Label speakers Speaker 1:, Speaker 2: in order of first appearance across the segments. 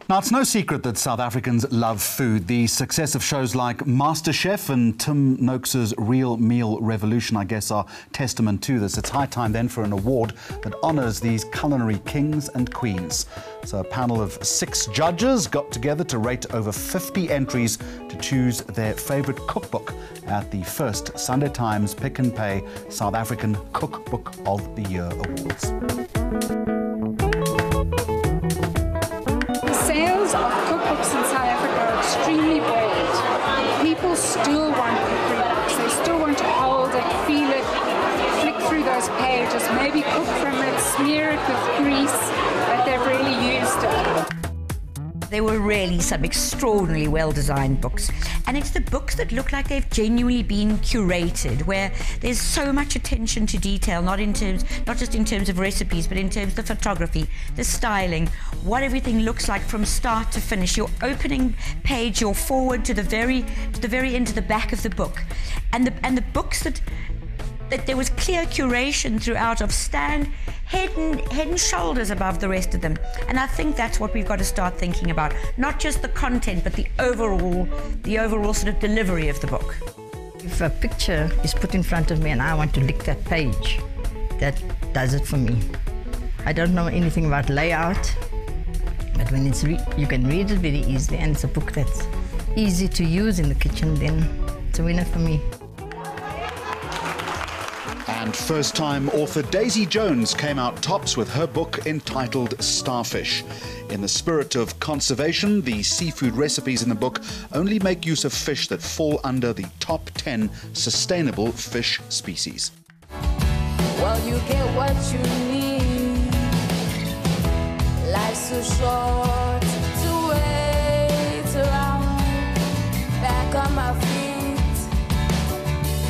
Speaker 1: Now, it's no secret that South Africans love food. The success of shows like MasterChef and Tim Noakes' Real Meal Revolution, I guess, are testament to this. It's high time then for an award that honours these culinary kings and queens. So a panel of 6 judges got together to rate over 50 entries to choose their favourite cookbook at the first Sunday Times Pick and Pay South African Cookbook of the Year Awards.
Speaker 2: Sales of cookbooks in South Africa are extremely buoyant. People still want cookery books. They still want to hold it, feel it, flick through those pages, maybe cook from it, smear it with grease, but they've really used it.
Speaker 3: There were really some extraordinarily well-designed books. And it's the books that look like they've genuinely been curated, where there's so much attention to detail, not just in terms of recipes, but in terms of the photography, the styling, what everything looks like from start to finish. Your opening page, your forward to the very end of the back of the book. And the books that there was clear curation throughout of stand head and shoulders above the rest of them. And I think that's what we've got to start thinking about. Not just the content, but the overall sort of delivery of the book.
Speaker 4: If a picture is put in front of me and I want to lick that page, that does it for me. I don't know anything about layout, but when you can read it very easily and it's a book that's easy to use in the kitchen, then it's a winner for me.
Speaker 1: And first-time author Daisy Jones came out tops with her book entitled Starfish. In the spirit of conservation, the seafood recipes in the book only make use of fish that fall under the top 10 sustainable fish species.
Speaker 5: Well, you get what you need. Life's so short to wait around. Back on my feet,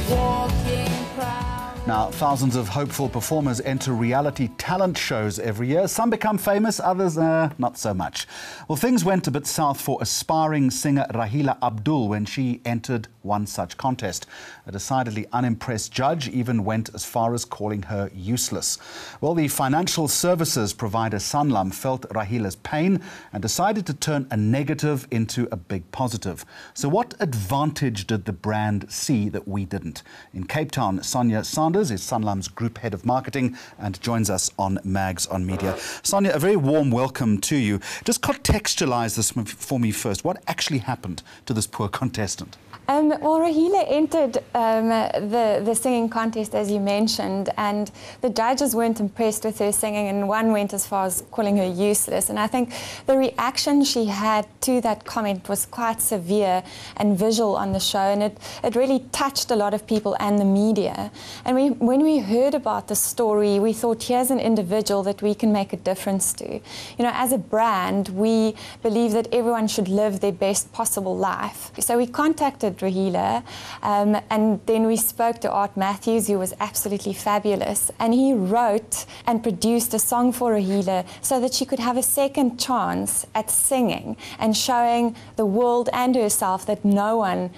Speaker 5: walking proud.
Speaker 1: Now, thousands of hopeful performers enter reality talent shows every year. Some become famous, others not so much. Well, things went a bit south for aspiring singer Raheela Abdool when she entered one such contest. A decidedly unimpressed judge even went as far as calling her useless. Well, the financial services provider Sanlam felt Raheela's pain and decided to turn a negative into a big positive. So what advantage did the brand see that we didn't? In Cape Town, Sonia Sanders is Sanlam's Group Head of Marketing and joins us on Mags on Media. Sonia, a very warm welcome to you. Just contextualise this for me first. What actually happened to this poor contestant?
Speaker 6: Well, Raheela entered the singing contest, as you mentioned, and the judges weren't impressed with her singing, and one went as far as calling her useless. And I think the reaction she had to that comment was quite severe and visual on the show, and it really touched a lot of people and the media. And when we heard about the story, we thought, here's an individual that we can make a difference to. You know, as a brand, we believe that everyone should live their best possible life. So we contacted Raheela, and then we spoke to Art Matthews, who was absolutely fabulous, and he wrote and produced a song for Raheela so that she could have a second chance at singing and showing the world and herself that no one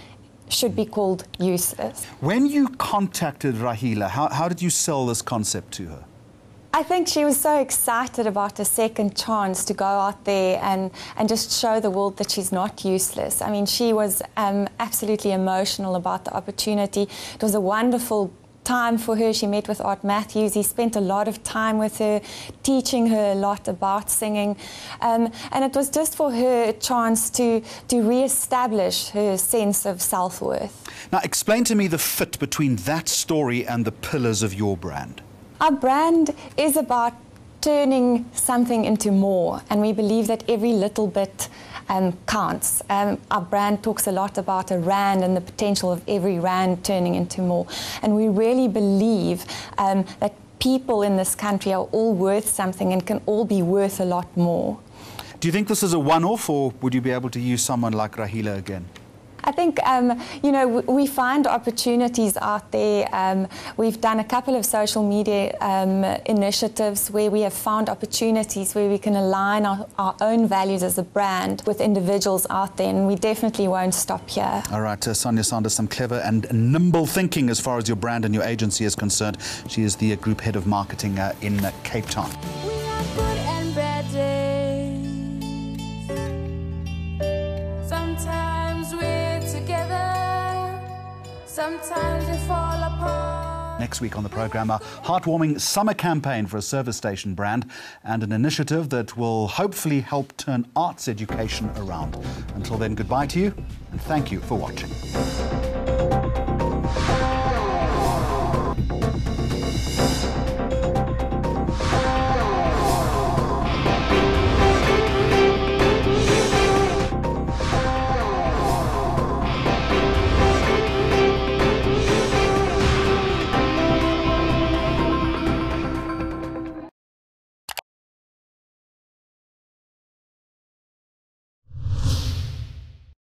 Speaker 6: should be called useless.
Speaker 1: When you contacted Raheela, how did you sell this concept to her?
Speaker 6: I think she was so excited about a second chance to go out there and just show the world that she's not useless. I mean, she was absolutely emotional about the opportunity. It was a wonderful time for her. She met with Art Matthews. He spent a lot of time with her, teaching her a lot about singing. And it was just for her a chance to re-establish her sense of self-worth.
Speaker 1: Now, explain to me the fit between that story and the pillars of your brand.
Speaker 6: Our brand is about turning something into more, and we believe that every little bit counts. Our brand talks a lot about a rand and the potential of every rand turning into more. And we really believe that people in this country are all worth something and can all be worth a lot more.
Speaker 1: Do you think this is a one-off, or would you be able to use someone like Raheela again?
Speaker 6: I think, you know, we find opportunities out there. We've done a couple of social media initiatives where we have found opportunities where we can align our own values as a brand with individuals out there, and we definitely won't stop here.
Speaker 1: All right, Sonia Sanders, some clever and nimble thinking as far as your brand and your agency is concerned. She is the Group Head of Marketing in Cape Town.
Speaker 5: We have good and bad days. Sometimes we fall apart.
Speaker 1: Next week on the programme, a heartwarming summer campaign for a service station brand and an initiative that will hopefully help turn arts education around. Until then, goodbye to you and thank you for watching.